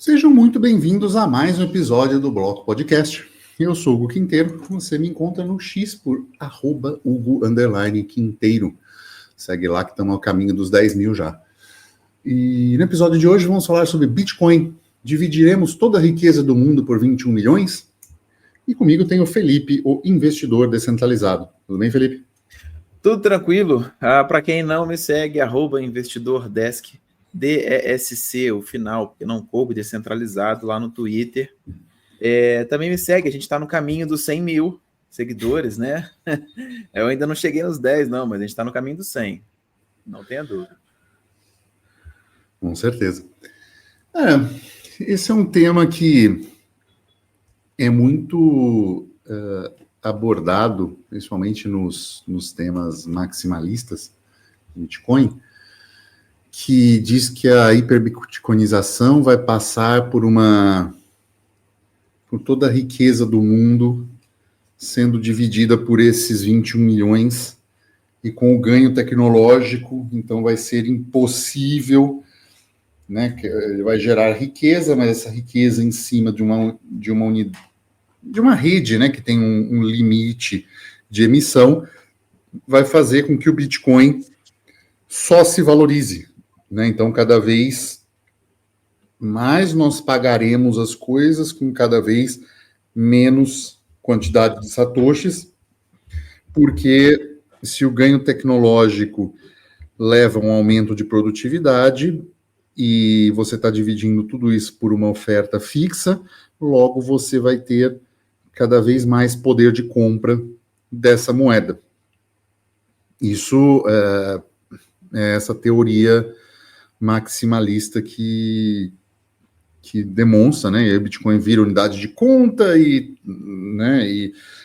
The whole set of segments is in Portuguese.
Sejam muito bem-vindos a mais um episódio do Bloco Podcast. Eu sou o Hugo Quinteiro, você me encontra no X por @Hugo_Quinteiro. Segue lá que estamos ao caminho dos 10 mil já. E no episódio de hoje vamos falar sobre Bitcoin. Dividiremos toda a riqueza do mundo por 21 milhões? E comigo tem o Felipe, o investidor descentralizado. Tudo bem, Felipe? Tudo tranquilo. Para quem não me segue, @investidordesk, DESC, o final, porque não coube, descentralizado, lá no Twitter. Também me segue, a gente está no caminho dos 100 mil seguidores, né? Eu ainda não cheguei nos 10, não, mas a gente está no caminho dos 100. Não tenha dúvida. Com certeza. Esse é um tema que é muito abordado, principalmente nos temas maximalistas de Bitcoin, que diz que a hiperbitcoinização vai passar por toda a riqueza do mundo sendo dividida por esses 21 milhões, e com o ganho tecnológico, então vai ser impossível, né, que vai gerar riqueza, mas essa riqueza em cima de uma rede, né, que tem um limite de emissão, vai fazer com que o Bitcoin só se valorize, né? Então, cada vez mais nós pagaremos as coisas com cada vez menos quantidade de satoshis, porque se o ganho tecnológico leva a um aumento de produtividade e você está dividindo tudo isso por uma oferta fixa, logo você vai ter cada vez mais poder de compra dessa moeda. Isso é essa teoria maximalista que demonstra, né? E o Bitcoin vira unidade de conta e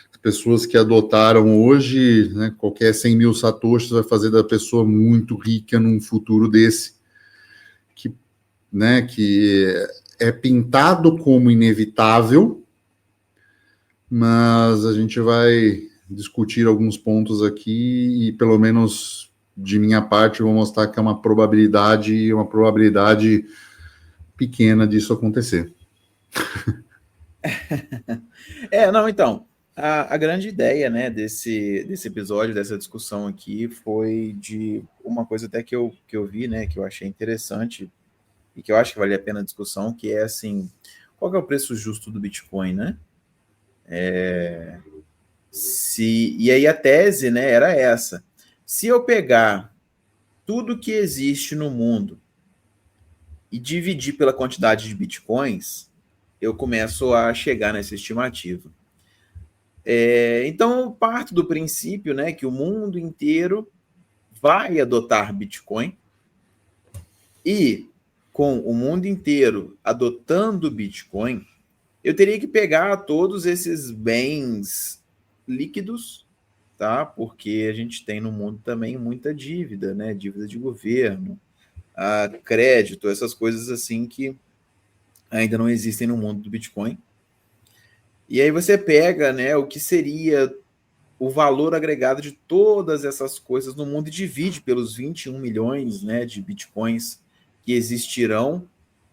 as pessoas que adotaram hoje, né, qualquer 100 mil satoshis vai fazer da pessoa muito rica num futuro desse, que é pintado como inevitável, mas a gente vai discutir alguns pontos aqui e, pelo menos de minha parte, eu vou mostrar que é uma probabilidade pequena disso acontecer. Então, a grande ideia, né, desse episódio, dessa discussão aqui, foi de uma coisa até que eu vi, né, que eu achei interessante e que eu acho que vale a pena a discussão, que é assim, qual que é o preço justo do Bitcoin, né? E aí a tese, né, era essa. Se eu pegar tudo que existe no mundo e dividir pela quantidade de Bitcoins, eu começo a chegar nessa estimativa. Então, parto do princípio, né, que o mundo inteiro vai adotar Bitcoin e, com o mundo inteiro adotando Bitcoin, eu teria que pegar todos esses bens líquidos, tá? Porque a gente tem no mundo também muita dívida, né? Dívida de governo, crédito, essas coisas assim que ainda não existem no mundo do Bitcoin. E aí você pega, né, o que seria o valor agregado de todas essas coisas no mundo e divide pelos 21 milhões, né, de Bitcoins que existirão,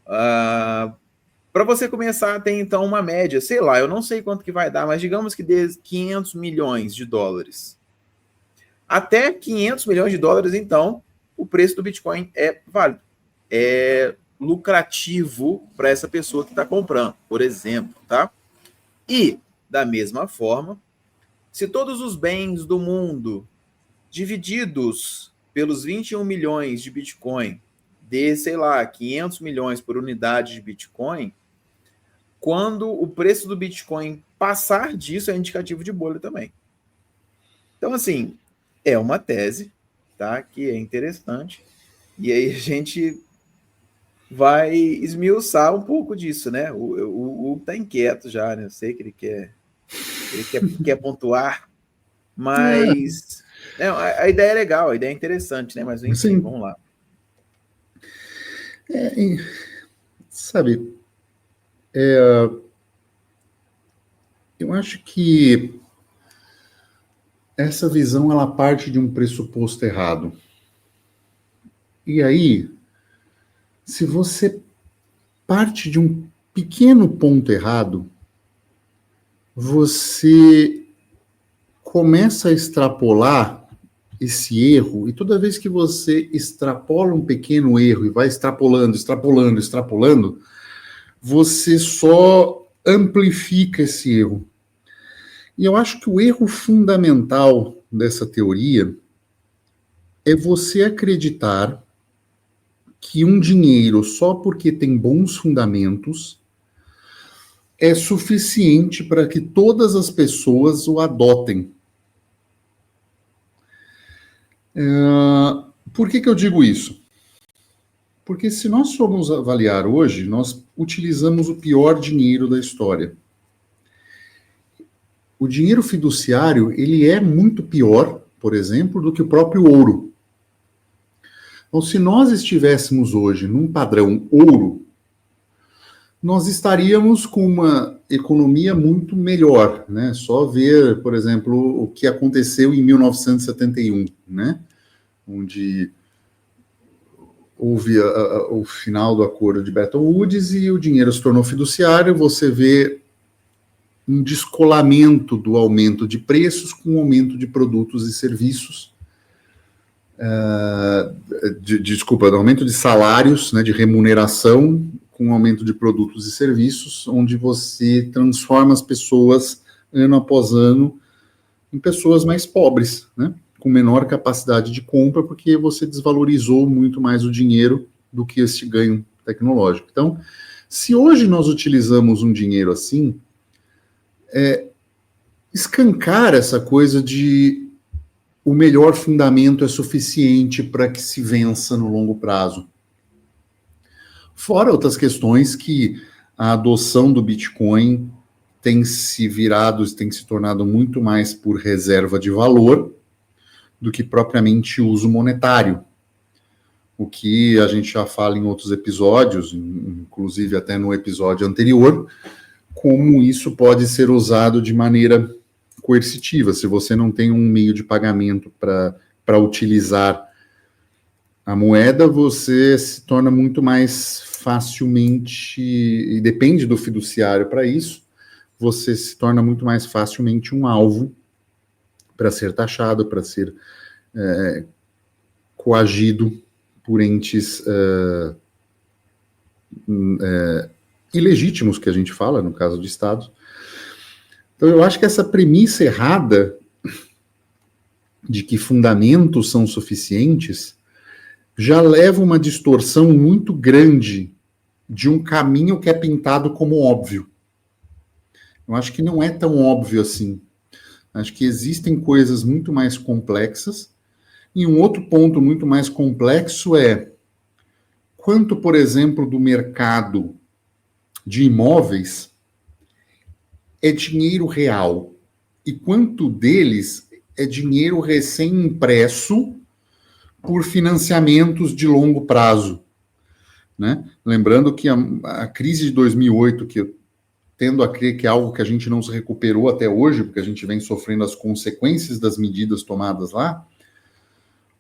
para você começar a ter, então, uma média, sei lá, eu não sei quanto que vai dar, mas digamos que dê 500 milhões de dólares. Até 500 milhões de dólares, então, o preço do Bitcoin é válido. É lucrativo para essa pessoa que está comprando, por exemplo, tá? E, da mesma forma, se todos os bens do mundo divididos pelos 21 milhões de Bitcoin dê, sei lá, 500 milhões por unidade de Bitcoin, quando o preço do Bitcoin passar disso, é indicativo de bolha também. Então, assim, é uma tese, tá, que é interessante, e aí a gente vai esmiuçar um pouco disso, né? O Hugo tá inquieto já, né? Eu sei que ele quer pontuar, mas a ideia é legal, a ideia é interessante, né? Mas enfim, sim, vamos lá. Eu acho que essa visão ela parte de um pressuposto errado. E aí, se você parte de um pequeno ponto errado, você começa a extrapolar esse erro, e toda vez que você extrapola um pequeno erro e vai extrapolando, você só amplifica esse erro. E eu acho que o erro fundamental dessa teoria é você acreditar que um dinheiro, só porque tem bons fundamentos, é suficiente para que todas as pessoas o adotem. Por que eu digo isso? Porque se nós formos avaliar hoje, nós utilizamos o pior dinheiro da história. O dinheiro fiduciário, ele é muito pior, por exemplo, do que o próprio ouro. Então, se nós estivéssemos hoje num padrão ouro, nós estaríamos com uma economia muito melhor, né? Só ver, por exemplo, o que aconteceu em 1971, né? Onde houve o final do acordo de Bretton Woods e o dinheiro se tornou fiduciário. Você vê um descolamento do aumento de preços com o aumento de produtos e serviços, do aumento de salários, né, de remuneração, com o aumento de produtos e serviços, onde você transforma as pessoas, ano após ano, em pessoas mais pobres, né, com menor capacidade de compra, porque você desvalorizou muito mais o dinheiro do que esse ganho tecnológico. Então, se hoje nós utilizamos um dinheiro assim, escancar essa coisa de o melhor fundamento é suficiente para que se vença no longo prazo. Fora outras questões que a adoção do Bitcoin tem se tornado muito mais por reserva de valor do que propriamente uso monetário. O que a gente já fala em outros episódios, inclusive até no episódio anterior, como isso pode ser usado de maneira coercitiva. Se você não tem um meio de pagamento para utilizar a moeda, você se torna muito mais facilmente, e depende do fiduciário para isso, você se torna muito mais facilmente um alvo para ser taxado, para ser coagido por entes ilegítimos, que a gente fala, no caso de Estados. Então, eu acho que essa premissa errada de que fundamentos são suficientes já leva uma distorção muito grande de um caminho que é pintado como óbvio. Eu acho que não é tão óbvio assim. Acho que existem coisas muito mais complexas. E um outro ponto muito mais complexo é quanto, por exemplo, do mercado de imóveis é dinheiro real e quanto deles é dinheiro recém-impresso por financiamentos de longo prazo, né? Lembrando que a crise de 2008, que eu tendo a crer que é algo que a gente não se recuperou até hoje, porque a gente vem sofrendo as consequências das medidas tomadas lá,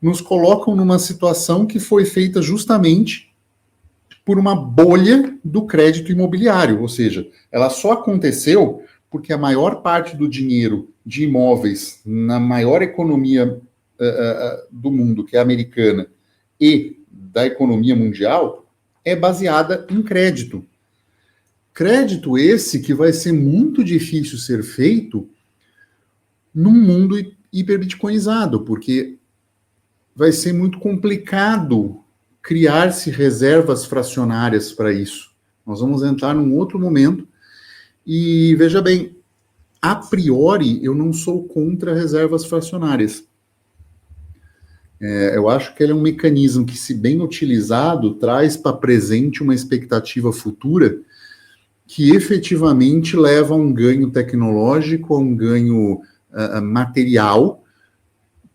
nos colocam numa situação que foi feita justamente por uma bolha do crédito imobiliário, ou seja, ela só aconteceu porque a maior parte do dinheiro de imóveis na maior economia do mundo, que é a americana, e da economia mundial, é baseada em crédito. Crédito esse que vai ser muito difícil ser feito num mundo hiperbitcoinizado, porque vai ser muito complicado criar-se reservas fracionárias para isso. Nós vamos entrar num outro momento e, veja bem, a priori, eu não sou contra reservas fracionárias. Eu acho que ele é um mecanismo que, se bem utilizado, traz para presente uma expectativa futura que efetivamente leva a um ganho tecnológico, a um ganho material,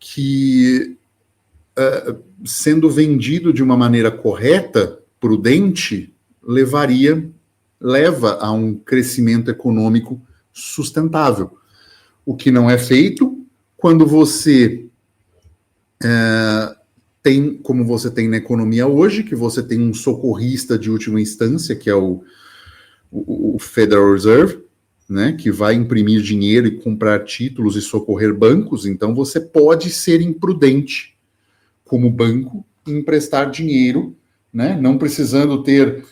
que, sendo vendido de uma maneira correta, prudente, leva a um crescimento econômico sustentável. O que não é feito quando você tem, como você tem na economia hoje, que você tem um socorrista de última instância, que é o Federal Reserve, né, que vai imprimir dinheiro e comprar títulos e socorrer bancos. Então você pode ser imprudente como banco e emprestar dinheiro, né, não precisando ter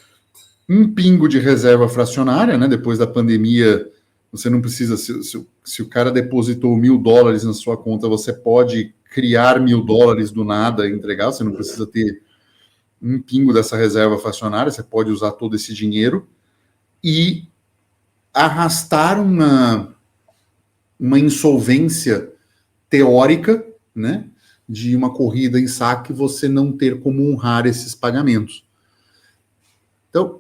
um pingo de reserva fracionária, né? Depois da pandemia, você não precisa, se o cara depositou $1.000 na sua conta, você pode criar $1.000 do nada e entregar, você não precisa ter um pingo dessa reserva fracionária, você pode usar todo esse dinheiro e arrastar uma insolvência teórica, né? De uma corrida em saque, você não ter como honrar esses pagamentos. Então,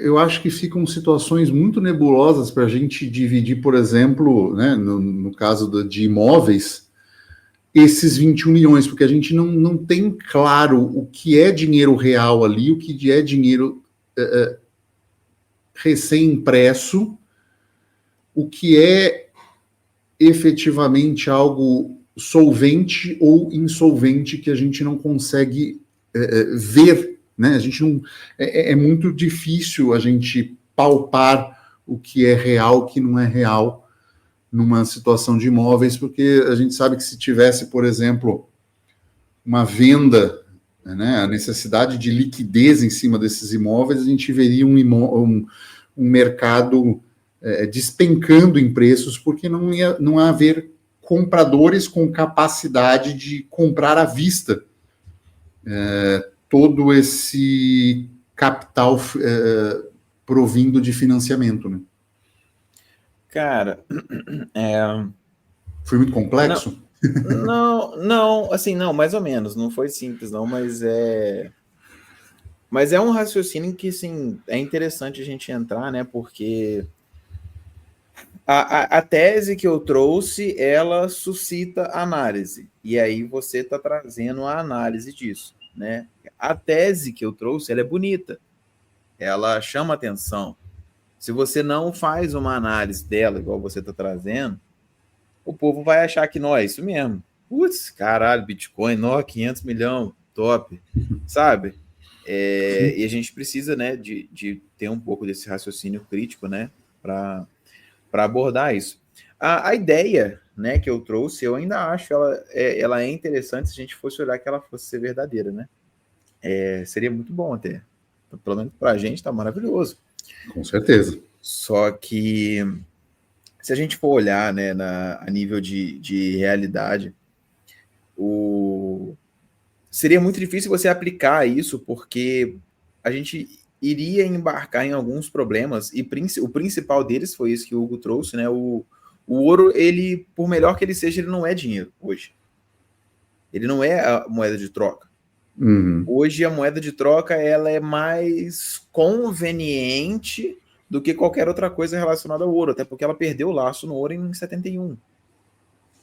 eu acho que ficam situações muito nebulosas para a gente dividir, por exemplo, né, no caso de imóveis, esses 21 milhões, porque a gente não tem claro o que é dinheiro real ali, o que é dinheiro recém-impresso, o que é efetivamente algo solvente ou insolvente que a gente não consegue ver. Né? A gente não, é muito difícil a gente palpar o que é real, o que não é real numa situação de imóveis, porque a gente sabe que se tivesse, por exemplo, uma venda, né, a necessidade de liquidez em cima desses imóveis, a gente veria um mercado despencando em preços, porque não ia haver compradores com capacidade de comprar à vista todo esse capital provindo de financiamento, né? Cara, Foi muito complexo? Não, assim, não, mais ou menos, não foi simples, não, mas é um raciocínio que, assim, é interessante a gente entrar, né, porque a tese que eu trouxe, ela suscita análise, e aí você está trazendo a análise disso, né? A tese que eu trouxe, ela é bonita, ela chama atenção. Se você não faz uma análise dela, igual você está trazendo, o povo vai achar que, não, é isso mesmo. Putz, caralho, Bitcoin, 500 milhões, top, sabe? E a gente precisa, né, de ter um pouco desse raciocínio crítico, né, para abordar isso. A ideia, né, que eu trouxe, eu ainda acho ela é interessante se a gente fosse olhar que ela fosse ser verdadeira, né? Seria muito bom até. Pelo menos para a gente está maravilhoso. Com certeza. Só que se a gente for olhar, né, a nível de realidade, seria muito difícil você aplicar isso, porque a gente iria embarcar em alguns problemas, e o principal deles foi isso que o Hugo trouxe, né? O ouro, ele, por melhor que ele seja, ele não é dinheiro hoje. Ele não é a moeda de troca. Uhum. Hoje a moeda de troca ela é mais conveniente do que qualquer outra coisa relacionada ao ouro, até porque ela perdeu o laço no ouro em 71.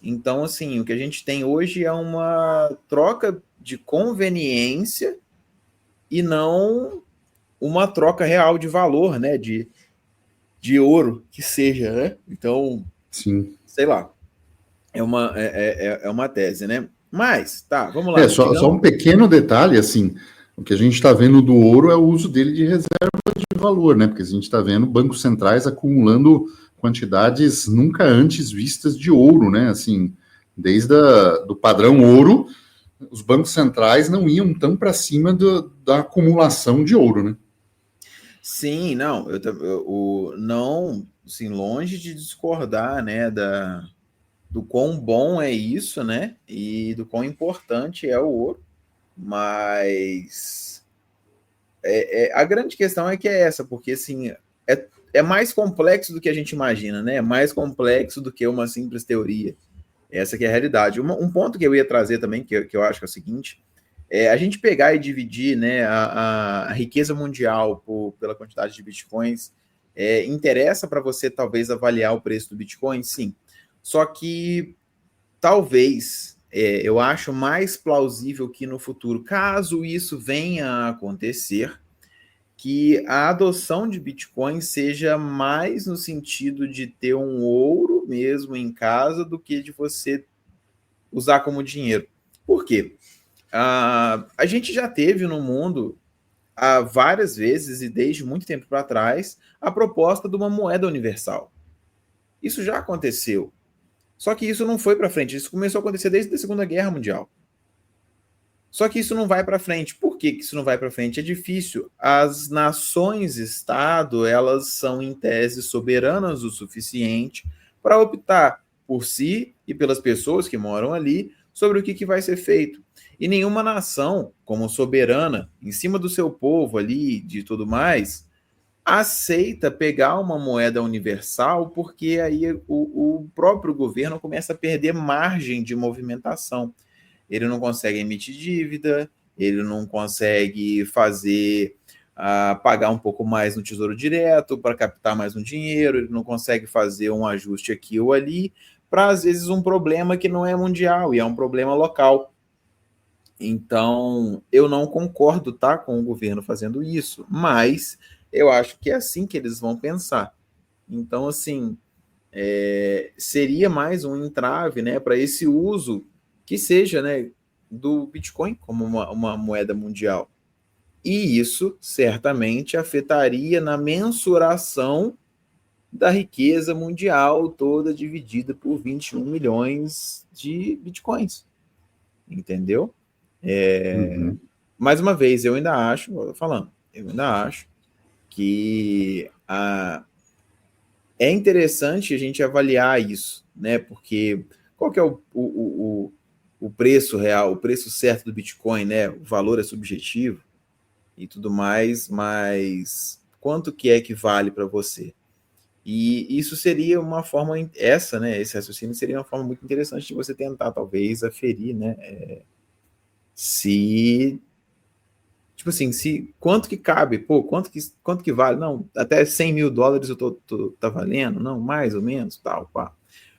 Então, assim, o que a gente tem hoje é uma troca de conveniência e não uma troca real de valor, né, de ouro, que seja, né? Então, sim, sei lá, é uma tese, né? Mas, tá, vamos lá. só um pequeno detalhe, assim, o que a gente está vendo do ouro é o uso dele de reserva de valor, né? Porque a gente está vendo bancos centrais acumulando quantidades nunca antes vistas de ouro, né? Assim, desde do padrão ouro, os bancos centrais não iam tão para cima da acumulação de ouro, né? Sim, não, não, assim, longe de discordar, né, do quão bom é isso, né, e do quão importante é o ouro, mas a grande questão é que é essa, porque, assim, é mais complexo do que a gente imagina, né, é mais complexo do que uma simples teoria. Essa que é a realidade. Um ponto que eu ia trazer também, que eu acho que é o seguinte, a gente pegar e dividir, né, a riqueza mundial pela quantidade de bitcoins, interessa para você talvez avaliar o preço do Bitcoin? Sim. Só que talvez eu acho mais plausível que no futuro, caso isso venha a acontecer, que a adoção de Bitcoin seja mais no sentido de ter um ouro mesmo em casa do que de você usar como dinheiro. Por quê? a gente já teve no mundo, há várias vezes e desde muito tempo para trás, a proposta de uma moeda universal. Isso já aconteceu. Só que isso não foi para frente. Isso começou a acontecer desde a Segunda Guerra Mundial. Só que isso não vai para frente. Por que isso não vai para frente? É difícil. As nações-estado, elas são, em tese, soberanas o suficiente para optar por si e pelas pessoas que moram ali sobre o que vai ser feito. E nenhuma nação, como soberana, em cima do seu povo ali, de tudo mais, aceita pegar uma moeda universal, porque aí o próprio governo começa a perder margem de movimentação. Ele não consegue emitir dívida, ele não consegue fazer pagar um pouco mais no Tesouro Direto para captar mais um dinheiro, ele não consegue fazer um ajuste aqui ou ali, para às vezes um problema que não é mundial e é um problema local. Então, eu não concordo, tá, com o governo fazendo isso, mas eu acho que é assim que eles vão pensar. Então, assim, seria mais um entrave, né, para esse uso que seja, né, do Bitcoin como uma moeda mundial. E isso certamente afetaria na mensuração da riqueza mundial toda dividida por 21 milhões de Bitcoins. Entendeu? Mais uma vez, eu ainda acho, eu ainda acho que é interessante a gente avaliar isso, né? Porque qual que é o preço real, o preço certo do Bitcoin, né? O valor é subjetivo e tudo mais, mas quanto que é que vale para você? E isso seria uma forma, esse raciocínio seria uma forma muito interessante de você tentar, talvez, aferir, né? Se, tipo assim, quanto que cabe, pô, quanto que vale? Não, até 100 mil dólares tá valendo, não, mais ou menos, tal, pá.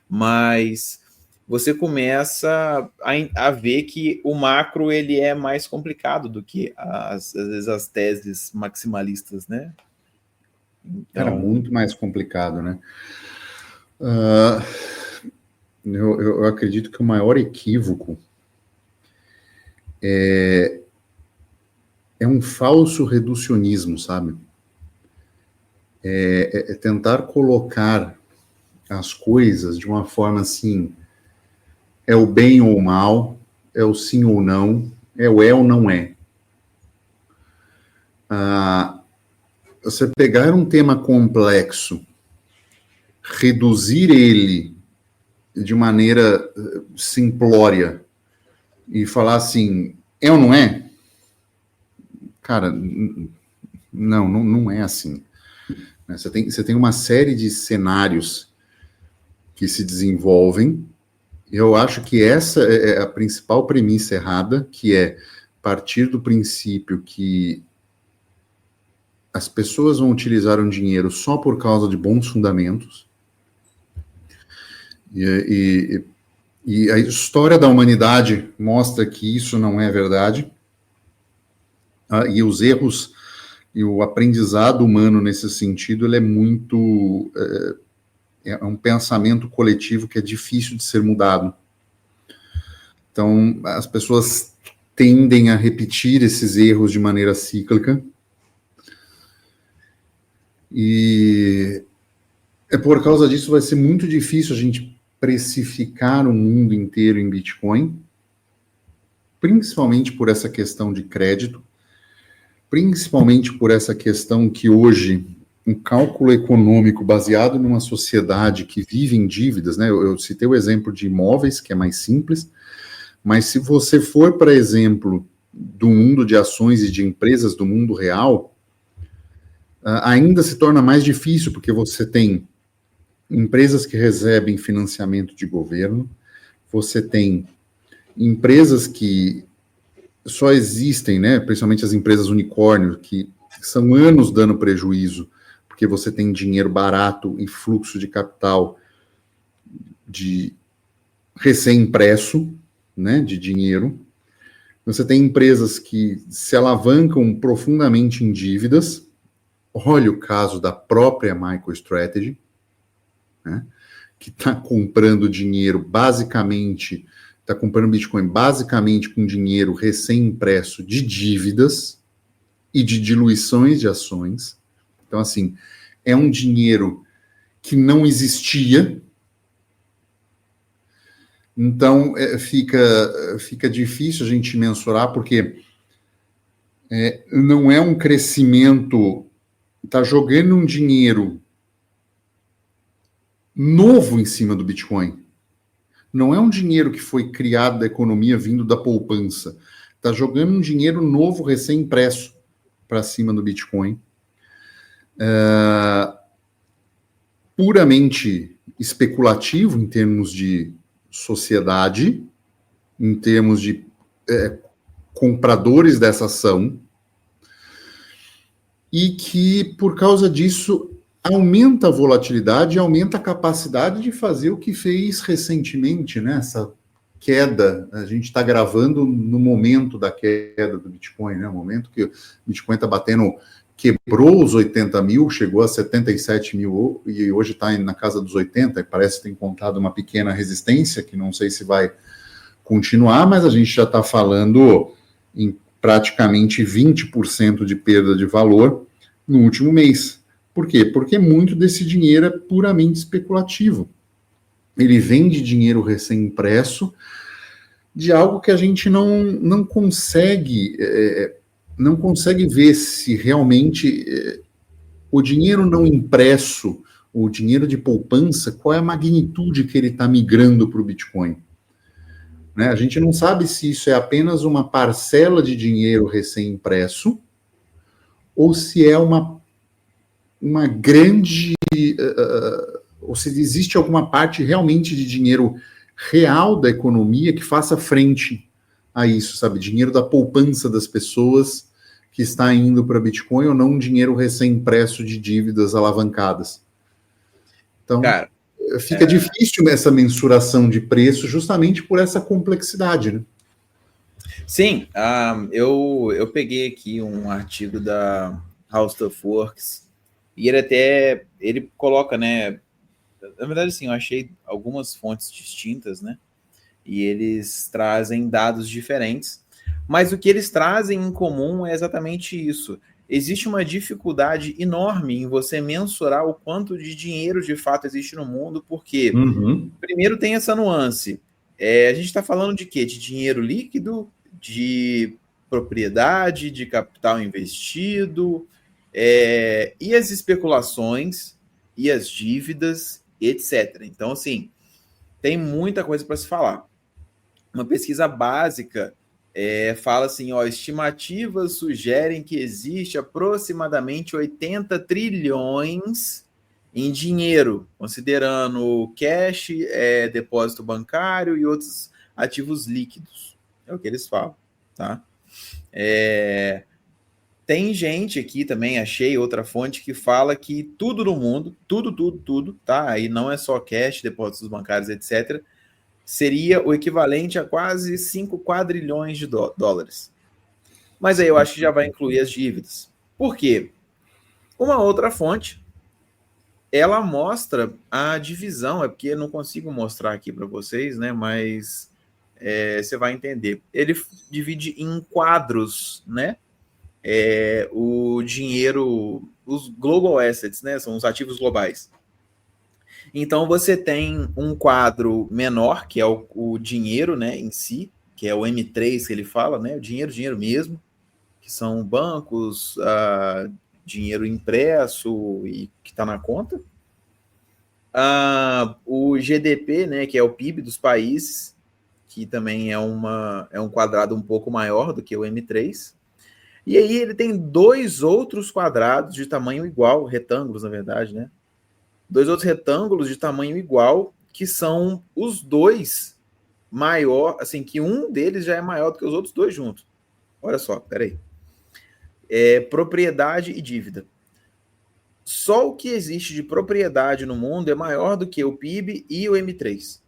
Mas você começa a ver que o macro ele é mais complicado do que às vezes as teses maximalistas, né? Então... Era muito mais complicado, né? Eu acredito que o maior equívoco é um falso reducionismo, sabe? É tentar colocar as coisas de uma forma assim, é o bem ou o mal, é o sim ou não, é o ou não é. Você pegar um tema complexo, reduzir ele de maneira simplória e falar assim, é ou não é? Cara, não é assim. Você tem uma série de cenários que se desenvolvem. Eu acho que essa é a principal premissa errada, que é partir do princípio que as pessoas vão utilizar um dinheiro só por causa de bons fundamentos. E a história da humanidade mostra que isso não é verdade. E os erros e o aprendizado humano nesse sentido, ele é muito... É um pensamento coletivo que é difícil de ser mudado. Então, as pessoas tendem a repetir esses erros de maneira cíclica. E por causa disso vai ser muito difícil a gente precificar o mundo inteiro em Bitcoin, principalmente por essa questão de crédito, principalmente por essa questão que hoje um cálculo econômico baseado numa sociedade que vive em dívidas, né? Eu citei o exemplo de imóveis, que é mais simples, mas se você for, por exemplo, do mundo de ações e de empresas do mundo real, ainda se torna mais difícil, porque você tem empresas que recebem financiamento de governo, você tem empresas que só existem, né, principalmente as empresas unicórnio, que são anos dando prejuízo, porque você tem dinheiro barato e fluxo de capital de recém-impresso, né, de dinheiro. Você tem empresas que se alavancam profundamente em dívidas. Olha o caso da própria MicroStrategy, né, que está comprando dinheiro, basicamente, está comprando Bitcoin basicamente com dinheiro recém-impresso de dívidas e de diluições de ações. Então, assim, é um dinheiro que não existia. Então, fica difícil a gente mensurar, porque não é um crescimento, está jogando um dinheiro novo em cima do Bitcoin. Não é um dinheiro que foi criado da economia vindo da poupança. Está jogando um dinheiro novo, recém-impresso, para cima do Bitcoin. Puramente especulativo em termos de sociedade, em termos de compradores dessa ação, e que, por causa disso, aumenta a volatilidade, aumenta a capacidade de fazer o que fez recentemente, né? Essa queda. A gente está gravando no momento da queda do Bitcoin, né? O momento que o Bitcoin está batendo, quebrou os 80 mil, chegou a 77 mil e hoje está na casa dos 80, e parece que tem encontrado uma pequena resistência, que não sei se vai continuar, mas a gente já está falando em praticamente 20% de perda de valor no último mês. Por quê? Porque muito desse dinheiro é puramente especulativo. Ele vem de dinheiro recém-impresso, de algo que a gente não consegue ver se realmente o dinheiro não impresso, o dinheiro de poupança, qual é a magnitude que ele está migrando para o Bitcoin. Né? A gente não sabe se isso é apenas uma parcela de dinheiro recém-impresso ou se é uma grande, ou se existe alguma parte realmente de dinheiro real da economia que faça frente a isso, sabe? Dinheiro da poupança das pessoas que está indo para Bitcoin ou não um dinheiro recém-impresso de dívidas alavancadas. Então, cara, fica difícil essa mensuração de preço justamente por essa complexidade, né? Sim, eu peguei aqui um artigo da How Stuff Works e ele coloca, né? Na verdade, assim, eu achei algumas fontes distintas, né? E eles trazem dados diferentes, mas o que eles trazem em comum é exatamente isso. Existe uma dificuldade enorme em você mensurar o quanto de dinheiro de fato existe no mundo, porque primeiro tem essa nuance. A gente está falando de quê? De dinheiro líquido, de propriedade, de capital investido, e as especulações, e as dívidas, etc. Então, assim, tem muita coisa para se falar. Uma pesquisa básica fala assim, estimativas sugerem que existe aproximadamente 80 trilhões em dinheiro, considerando cash, depósito bancário e outros ativos líquidos. É o que eles falam, tá? Tem gente aqui também, achei outra fonte que fala que tudo no mundo, tudo, tá? Aí não é só cash, depósitos bancários, etc., seria o equivalente a quase 5 quadrilhões de dólares. Mas aí eu acho que já vai incluir as dívidas. Por quê? Uma outra fonte, ela mostra a divisão, porque eu não consigo mostrar aqui para vocês, né? Mas você vai entender. Ele divide em quadros, né? O dinheiro, os global assets, né? São os ativos globais. Então, você tem um quadro menor, que é o dinheiro, né, em si, que é o M3 que ele fala, né, o dinheiro mesmo, que são bancos, dinheiro impresso e que está na conta. O GDP, né, que é o PIB dos países, que também é um quadrado um pouco maior do que o M3. E aí ele tem dois outros quadrados de tamanho igual, retângulos, na verdade, né? Dois outros retângulos de tamanho igual, que são os dois maior, assim, que um deles já é maior do que os outros dois juntos. Olha só, peraí. Propriedade e dívida. Só o que existe de propriedade no mundo é maior do que o PIB e o M3.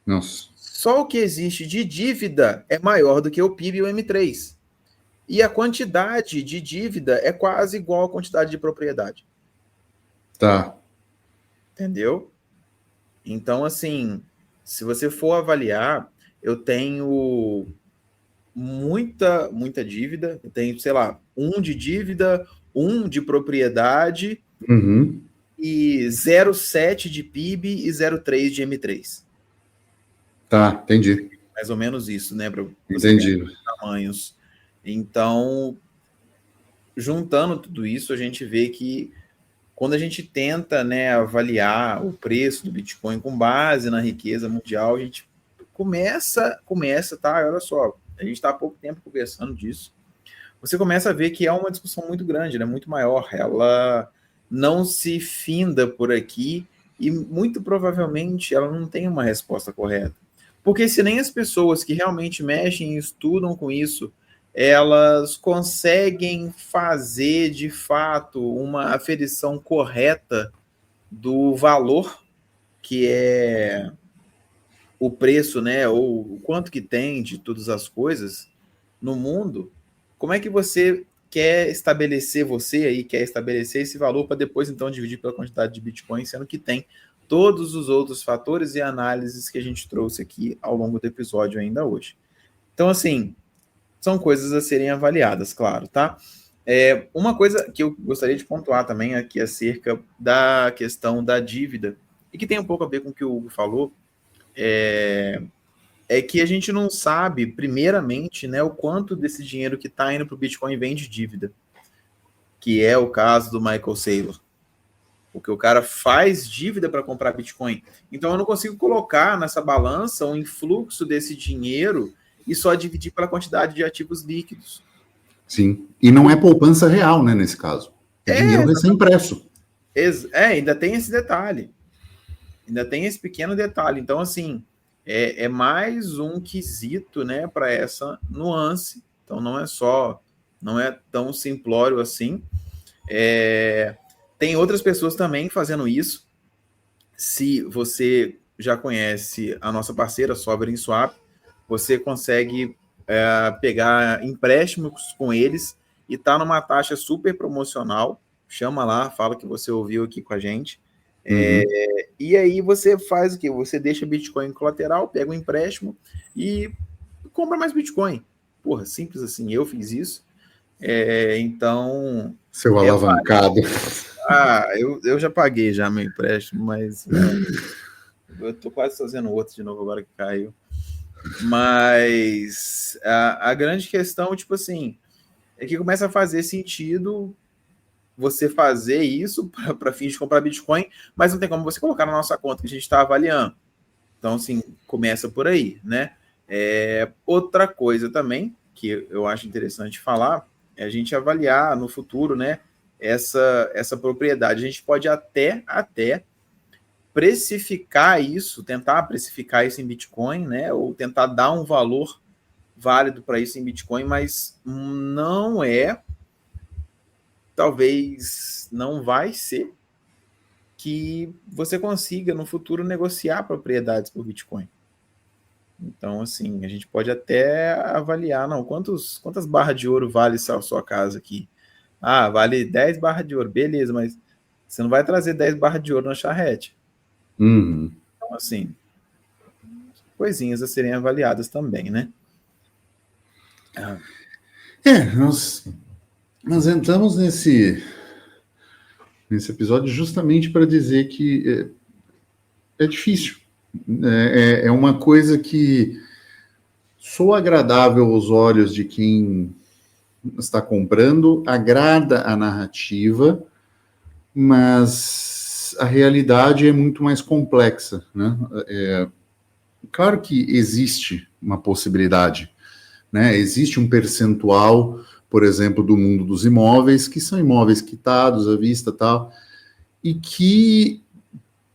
Nossa. Só o que existe de dívida é maior do que o PIB e o M3. E a quantidade de dívida é quase igual à quantidade de propriedade. Tá. Entendeu? Então, assim, se você for avaliar, eu tenho muita dívida, eu tenho, sei lá, 1 de dívida, 1 de propriedade e 0,7 de PIB e 0,3 de M3. Tá, entendi. Mais ou menos isso, né? Para você Entendi. tamanhos. Então, juntando tudo isso, a gente vê que quando a gente tenta, né, avaliar o preço do Bitcoin com base na riqueza mundial, a gente começa, tá? Olha só, a gente está há pouco tempo conversando disso. Você começa a ver que é uma discussão muito grande, né, muito maior. Ela não se finda por aqui e muito provavelmente ela não tem uma resposta correta. Porque se nem as pessoas que realmente mexem e estudam com isso, elas conseguem fazer de fato uma aferição correta do valor que é o preço, né, ou o quanto que tem de todas as coisas no mundo, como é que você quer estabelecer esse valor para depois então dividir pela quantidade de Bitcoin, sendo que tem todos os outros fatores e análises que a gente trouxe aqui ao longo do episódio ainda hoje. Então, assim, são coisas a serem avaliadas, claro, tá? Uma coisa que eu gostaria de pontuar também aqui acerca da questão da dívida, e que tem um pouco a ver com o que o Hugo falou, é que a gente não sabe, primeiramente, né, o quanto desse dinheiro que está indo para o Bitcoin vem de dívida, que é o caso do Michael Saylor. Porque o cara faz dívida para comprar Bitcoin. Então eu não consigo colocar nessa balança um influxo desse dinheiro e só dividir pela quantidade de ativos líquidos. Sim. E não é poupança real, né, nesse caso. É dinheiro recém-impresso. Ainda tem esse detalhe. Ainda tem esse pequeno detalhe. Então, assim, é mais um quesito, né, para essa nuance. Então, não é tão simplório assim. Tem outras pessoas também fazendo isso. Se você já conhece a nossa parceira Sovereign Swap, você consegue pegar empréstimos com eles e tá numa taxa super promocional. Chama lá, fala que você ouviu aqui com a gente. E aí você faz o quê? Você deixa Bitcoin colateral, pega um empréstimo e compra mais Bitcoin. Porra, simples assim. Eu fiz isso. Então... Seu alavancado. Eu já paguei já meu empréstimo, mas eu tô quase fazendo outro de novo agora que caiu. Mas a grande questão, tipo assim, é que começa a fazer sentido você fazer isso para fins de comprar Bitcoin, mas não tem como você colocar na nossa conta que a gente está avaliando. Então, assim, começa por aí, né? Outra coisa também que eu acho interessante falar é a gente avaliar no futuro, né, essa propriedade. A gente pode até precificar isso, tentar precificar isso em Bitcoin, né, ou tentar dar um valor válido para isso em Bitcoin, mas talvez não vai ser que você consiga no futuro negociar propriedades por Bitcoin. Então, assim, a gente pode até avaliar, quantas barras de ouro vale a sua casa aqui? Vale 10 barras de ouro, beleza, mas você não vai trazer 10 barras de ouro na charrete. Então, assim, coisinhas a serem avaliadas também, né? Nós entramos nesse episódio justamente para dizer que é difícil. É uma coisa que soa agradável aos olhos de quem está comprando, agrada a narrativa, mas a realidade é muito mais complexa, né? Claro que existe uma possibilidade, né? Existe um percentual, por exemplo, do mundo dos imóveis, que são imóveis quitados à vista e tal, e que,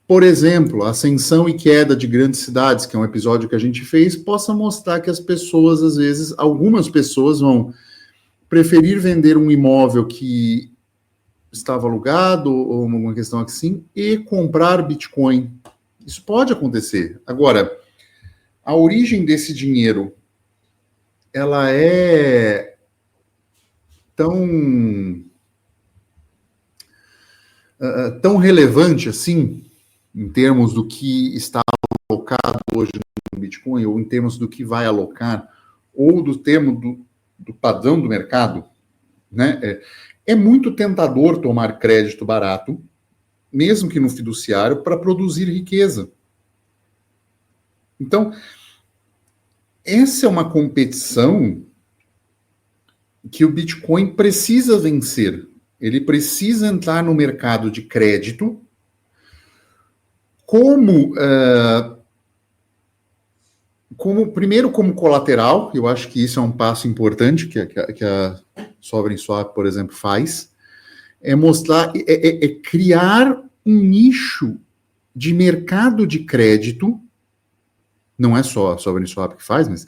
por exemplo, a ascensão e queda de grandes cidades, que é um episódio que a gente fez, possa mostrar que as pessoas, às vezes, algumas pessoas vão preferir vender um imóvel que estava alugado, ou uma questão assim, e comprar Bitcoin. Isso pode acontecer. Agora, a origem desse dinheiro, ela é tão relevante assim, em termos do que está alocado hoje no Bitcoin, ou em termos do que vai alocar, ou do termo do padrão do mercado, né? É muito tentador tomar crédito barato, mesmo que no fiduciário, para produzir riqueza. Então, essa é uma competição que o Bitcoin precisa vencer. Ele precisa entrar no mercado de crédito primeiro como colateral. Eu acho que isso é um passo importante que a Sovereign Swap, por exemplo, faz, criar um nicho de mercado de crédito. Não é só a Sovereign Swap que faz, mas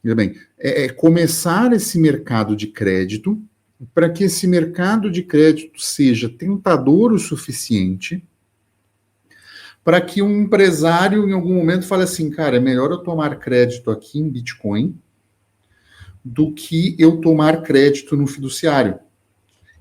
veja bem, começar esse mercado de crédito para que esse mercado de crédito seja tentador o suficiente para que um empresário, em algum momento, fale assim, cara, é melhor eu tomar crédito aqui em Bitcoin do que eu tomar crédito no fiduciário.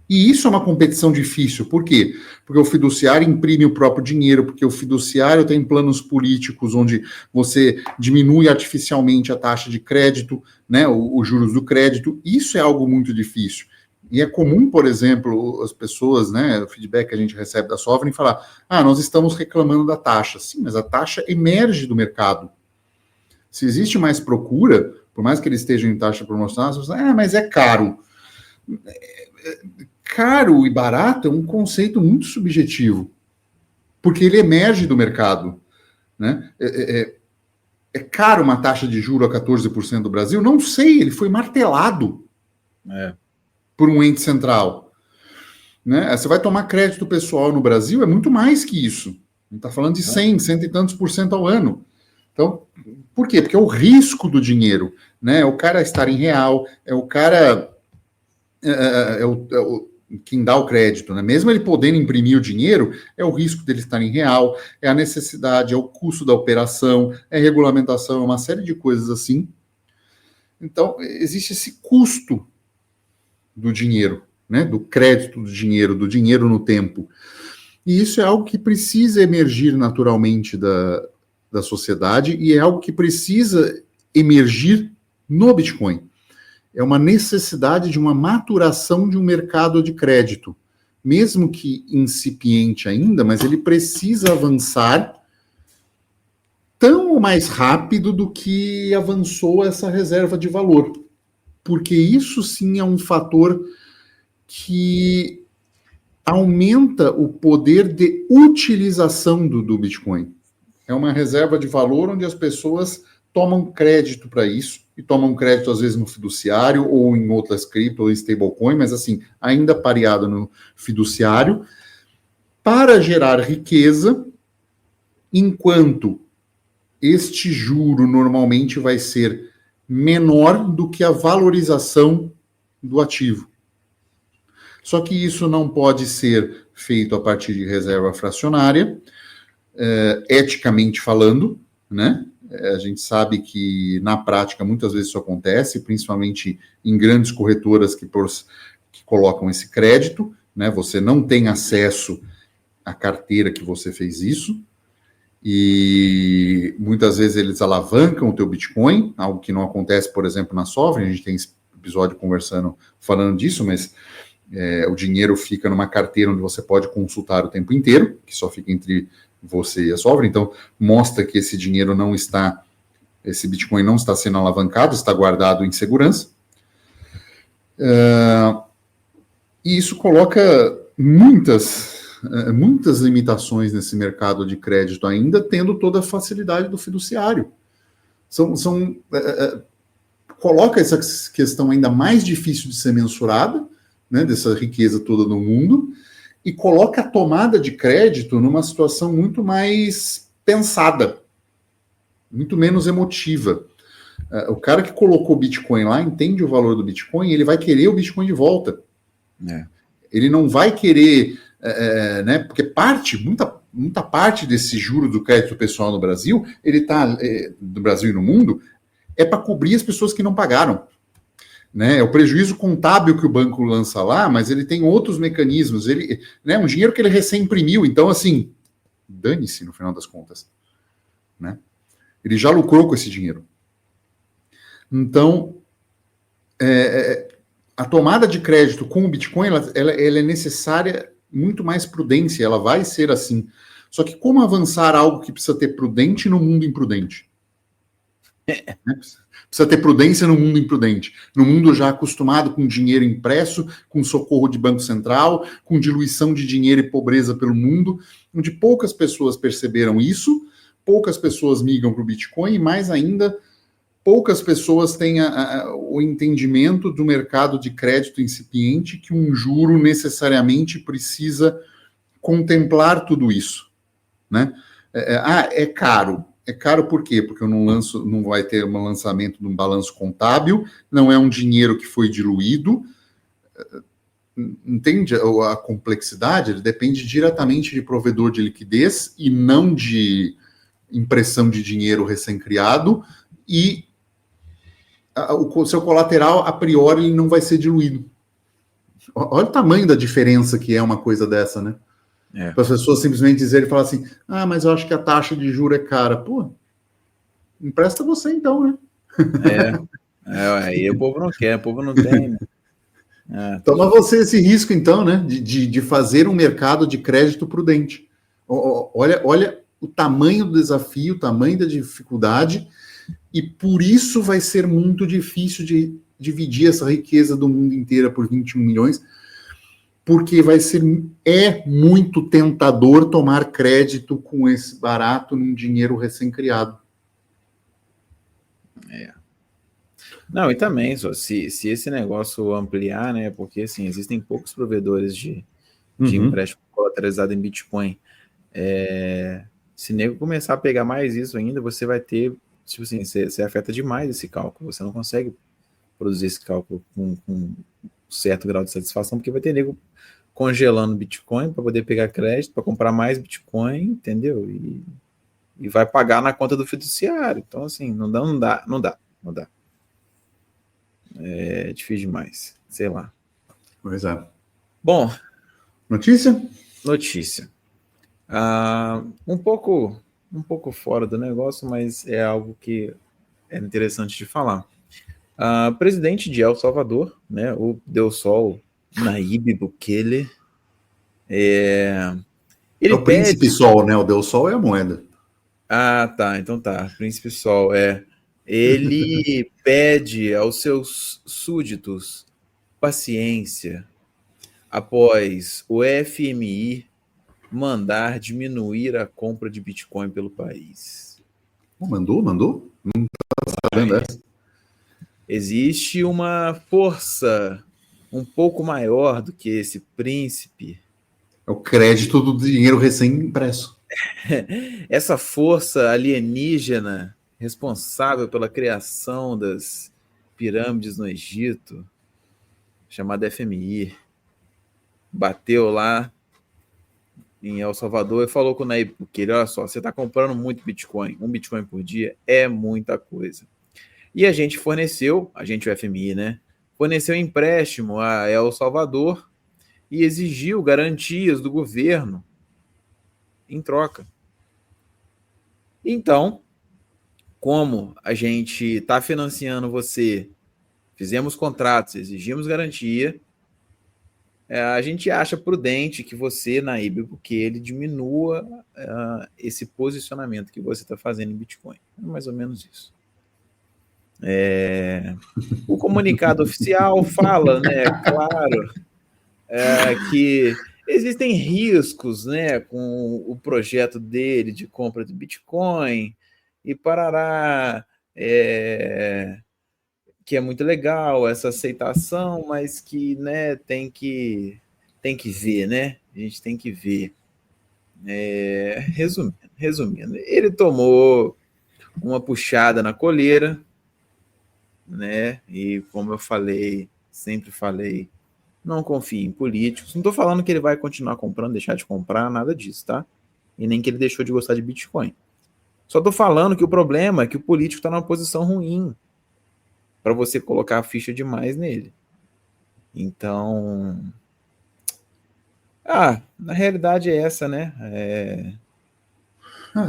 E isso é uma competição difícil. Por quê? Porque o fiduciário imprime o próprio dinheiro, porque o fiduciário tem planos políticos onde você diminui artificialmente a taxa de crédito, né, os juros do crédito. Isso é algo muito difícil. E é comum, por exemplo, as pessoas, né, o feedback que a gente recebe da Sovereign, falar, nós estamos reclamando da taxa. Sim, mas a taxa emerge do mercado. Se existe mais procura, por mais que eles estejam em taxa promocional, você fala, mas é caro. Caro e barato é um conceito muito subjetivo, porque ele emerge do mercado. Né? É caro uma taxa de juros a 14% do Brasil? Não sei, ele foi martelado por um ente central. Né? Você vai tomar crédito pessoal no Brasil, é muito mais que isso. A gente está falando de 100 e tantos % ao ano. Então, por quê? Porque é o risco do dinheiro. Né? É o cara estar em real, é o cara... quem dá o crédito, né? Mesmo ele podendo imprimir o dinheiro, é o risco dele estar em real, é a necessidade, é o custo da operação, é regulamentação, é uma série de coisas assim. Então, existe esse custo do dinheiro, né? Do crédito do dinheiro no tempo. E isso é algo que precisa emergir naturalmente da sociedade e é algo que precisa emergir no Bitcoin. É uma necessidade de uma maturação de um mercado de crédito, mesmo que incipiente ainda, mas ele precisa avançar tão ou mais rápido do que avançou essa reserva de valor, porque isso sim é um fator que aumenta o poder de utilização do Bitcoin. É uma reserva de valor onde as pessoas tomam crédito para isso, e tomam crédito às vezes no fiduciário ou em outras cripto ou em stablecoin, mas assim, ainda pareado no fiduciário, para gerar riqueza, enquanto este juro normalmente vai ser menor do que a valorização do ativo. Só que isso não pode ser feito a partir de reserva fracionária, eticamente falando, né? A gente sabe que, na prática, muitas vezes isso acontece, principalmente em grandes corretoras que colocam esse crédito, né? Você não tem acesso à carteira que você fez isso, e muitas vezes eles alavancam o teu Bitcoin, algo que não acontece, por exemplo, na Sovereign. A gente tem esse episódio falando disso, mas o dinheiro fica numa carteira onde você pode consultar o tempo inteiro, que só fica entre você e a Sovereign. Então, mostra que esse dinheiro esse Bitcoin não está sendo alavancado, está guardado em segurança. E isso coloca muitas limitações nesse mercado de crédito, ainda tendo toda a facilidade do fiduciário. Coloca essa questão ainda mais difícil de ser mensurada, né, dessa riqueza toda no mundo, e coloca a tomada de crédito numa situação muito mais pensada, muito menos emotiva. O cara que colocou o Bitcoin lá entende o valor do Bitcoin, ele vai querer o Bitcoin de volta. Ele não vai querer, né, porque muita parte desse juro do crédito pessoal no Brasil, ele está, do Brasil e no mundo, é para cobrir as pessoas que não pagaram. Né, é o prejuízo contábil que o banco lança lá, mas ele tem outros mecanismos. Um dinheiro que ele recém imprimiu, então, assim, dane-se no final das contas. Né? Ele já lucrou com esse dinheiro. Então, a tomada de crédito com o Bitcoin, ela é necessária muito mais prudência, ela vai ser assim. Só que como avançar algo que precisa ter prudente no mundo imprudente? Precisa ter prudência no mundo imprudente. No mundo já acostumado com dinheiro impresso, com socorro de Banco Central, com diluição de dinheiro e pobreza pelo mundo, onde poucas pessoas perceberam isso, poucas pessoas migram para o Bitcoin e, mais ainda, poucas pessoas têm o entendimento do mercado de crédito incipiente que um juro necessariamente precisa contemplar tudo isso, né? É caro. É caro por quê? Porque eu não vai ter um lançamento de um balanço contábil, não é um dinheiro que foi diluído. Entende a complexidade? Ele depende diretamente de provedor de liquidez e não de impressão de dinheiro recém-criado, e o seu colateral, a priori, ele não vai ser diluído. Olha o tamanho da diferença que é uma coisa dessa, né? Para as pessoas simplesmente dizerem e falar assim, mas eu acho que a taxa de juro é cara. Pô, empresta você então, né? Aí o povo não quer, o povo não tem. Toma você esse risco então, né? De fazer um mercado de crédito prudente. Olha o tamanho do desafio, o tamanho da dificuldade, e por isso vai ser muito difícil de dividir essa riqueza do mundo inteiro por 21 milhões, porque é muito tentador tomar crédito com esse barato num dinheiro recém-criado. Não, e também, só, se esse negócio ampliar, né, porque assim, existem poucos provedores de empréstimo colateralizado em Bitcoin. Se nego começar a pegar mais isso ainda, você vai ter, tipo assim, você afeta demais esse cálculo, você não consegue produzir esse cálculo com um certo grau de satisfação, porque vai ter nego congelando Bitcoin para poder pegar crédito, para comprar mais Bitcoin, entendeu? E vai pagar na conta do fiduciário. Então, assim, não dá. É difícil demais, sei lá. Pois é. Bom, notícia? Um pouco fora do negócio, mas é algo que é interessante de falar. Presidente de El Salvador, né, o Deusol Nayib Bukele, ele o Príncipe Sol, né? O Deus Sol é a moeda. Tá, então tá. Príncipe Sol, Ele pede aos seus súditos paciência após o FMI mandar diminuir a compra de Bitcoin pelo país. Mandou? Não tá sabendo essa? Existe uma força um pouco maior do que esse príncipe. É o crédito do dinheiro recém-impresso. Essa força alienígena responsável pela criação das pirâmides no Egito, chamada FMI, bateu lá em El Salvador e falou com o Nayib Bukele, olha só, você está comprando muito Bitcoin, 1 Bitcoin por dia é muita coisa. E a gente o FMI, né, forneceu empréstimo a El Salvador e exigiu garantias do governo em troca. Então, como a gente está financiando você, fizemos contratos, exigimos garantia, a gente acha prudente que você, Nayib Bukele, diminua esse posicionamento que você está fazendo em Bitcoin. É mais ou menos isso. O comunicado oficial fala, né, claro, que existem riscos, né, com o projeto dele de compra de Bitcoin e parará, que é muito legal essa aceitação, mas que, né, tem que ver, né? A gente tem que ver. Resumindo, ele tomou uma puxada na coleira, né? E como eu sempre falei, não confie em políticos. Não estou falando que ele vai continuar comprando, deixar de comprar, nada disso, tá? E nem que ele deixou de gostar de Bitcoin. Só estou falando que o problema é que o político está numa posição ruim para você colocar a ficha demais nele. Então, na realidade é essa, né?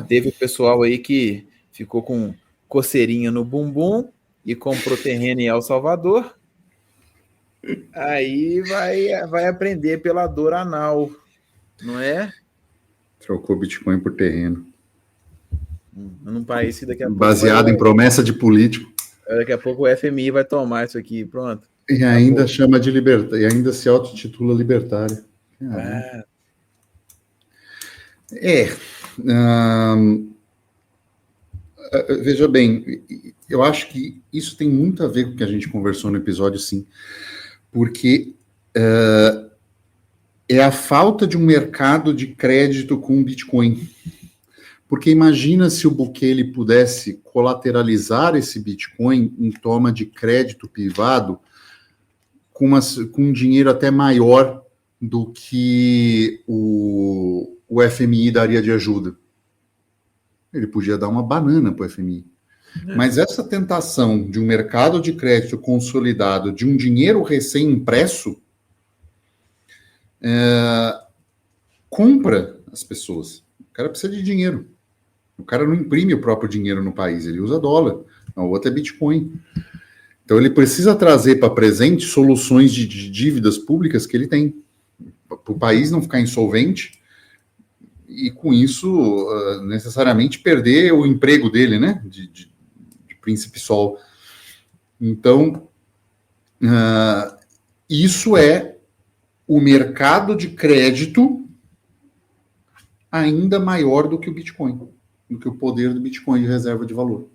Teve o pessoal aí que ficou com coceirinha no bumbum e comprou terreno em El Salvador, aí vai aprender pela dor anal, não é? Trocou Bitcoin por terreno. Num país que daqui a pouco... Baseado em promessa de político. Daqui a pouco o FMI vai tomar isso aqui, pronto. E ainda chama de libertário, e ainda se autotitula libertário. Veja bem, eu acho que isso tem muito a ver com o que a gente conversou no episódio, sim, porque é a falta de um mercado de crédito com Bitcoin. Porque imagina se o Bukele pudesse colateralizar esse Bitcoin em toma de crédito privado com um dinheiro até maior do que o FMI daria de ajuda. Ele podia dar uma banana para o FMI. Mas essa tentação de um mercado de crédito consolidado, de um dinheiro recém-impresso, compra as pessoas. O cara precisa de dinheiro. O cara não imprime o próprio dinheiro no país, ele usa dólar. A outra é Bitcoin. Então ele precisa trazer para presente soluções de dívidas públicas que ele tem. Para o país não ficar insolvente e, com isso, necessariamente perder o emprego dele, né? De Príncipe Sol. Então, isso é o mercado de crédito ainda maior do que o Bitcoin, do que o poder do Bitcoin de reserva de valor.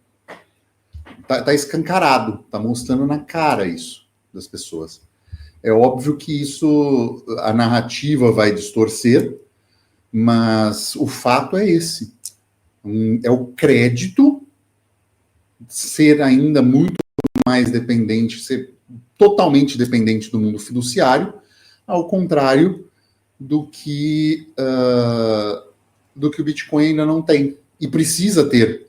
Tá escancarado, tá mostrando na cara isso das pessoas. É óbvio que isso, a narrativa vai distorcer, mas o fato é esse. É o crédito ser ainda muito mais dependente, ser totalmente dependente do mundo fiduciário, ao contrário do que o Bitcoin ainda não tem. E precisa ter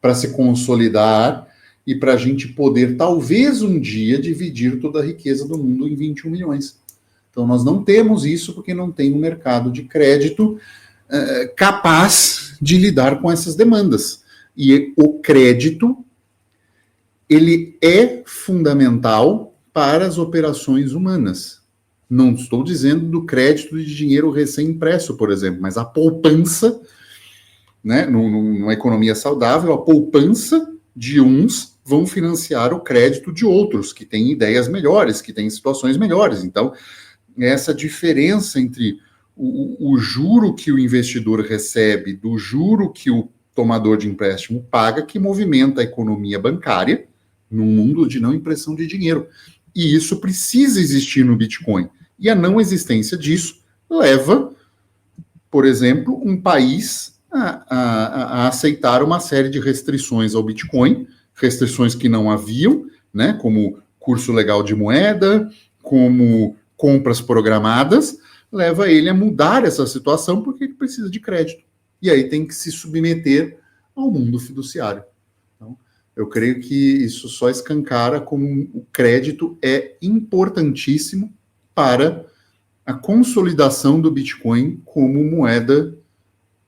para se consolidar e para a gente poder, talvez um dia, dividir toda a riqueza do mundo em 21 milhões. Então, nós não temos isso porque não tem um mercado de crédito capaz de lidar com essas demandas. E o crédito, ele é fundamental para as operações humanas. Não estou dizendo do crédito de dinheiro recém-impresso, por exemplo, mas a poupança, né, numa economia saudável, a poupança de uns vão financiar o crédito de outros, que têm ideias melhores, que têm situações melhores. Então, essa diferença entre o juro que o investidor recebe do juro que o tomador de empréstimo paga, que movimenta a economia bancária num mundo de não impressão de dinheiro. E isso precisa existir no Bitcoin. E a não existência disso leva, por exemplo, um país a aceitar uma série de restrições ao Bitcoin, restrições que não haviam, né, como curso legal de moeda, como compras programadas, leva ele a mudar essa situação porque ele precisa de crédito. E aí tem que se submeter ao mundo fiduciário. Então, eu creio que isso só escancara como o crédito é importantíssimo para a consolidação do Bitcoin como moeda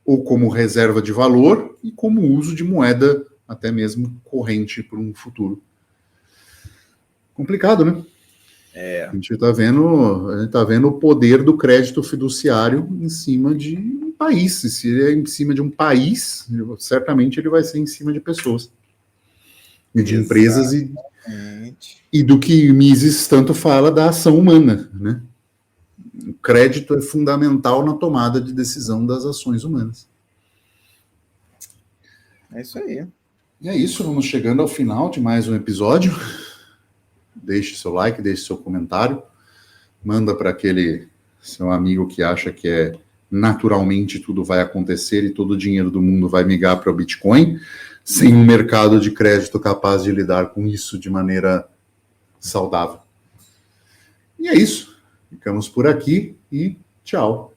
ou como reserva de valor e como uso de moeda até mesmo corrente para um futuro. Complicado, né? A gente está vendo o poder do crédito fiduciário em cima de um país. Se ele é em cima de um país, certamente ele vai ser em cima de pessoas. E de empresas e do que Mises tanto fala da ação humana, né? O crédito é fundamental na tomada de decisão das ações humanas. É isso aí. E é isso, vamos chegando ao final de mais um episódio. Deixe seu like, deixe seu comentário. Manda para aquele seu amigo que acha que naturalmente tudo vai acontecer e todo o dinheiro do mundo vai migrar para o Bitcoin, sem um mercado de crédito capaz de lidar com isso de maneira saudável. E é isso. Ficamos por aqui e tchau.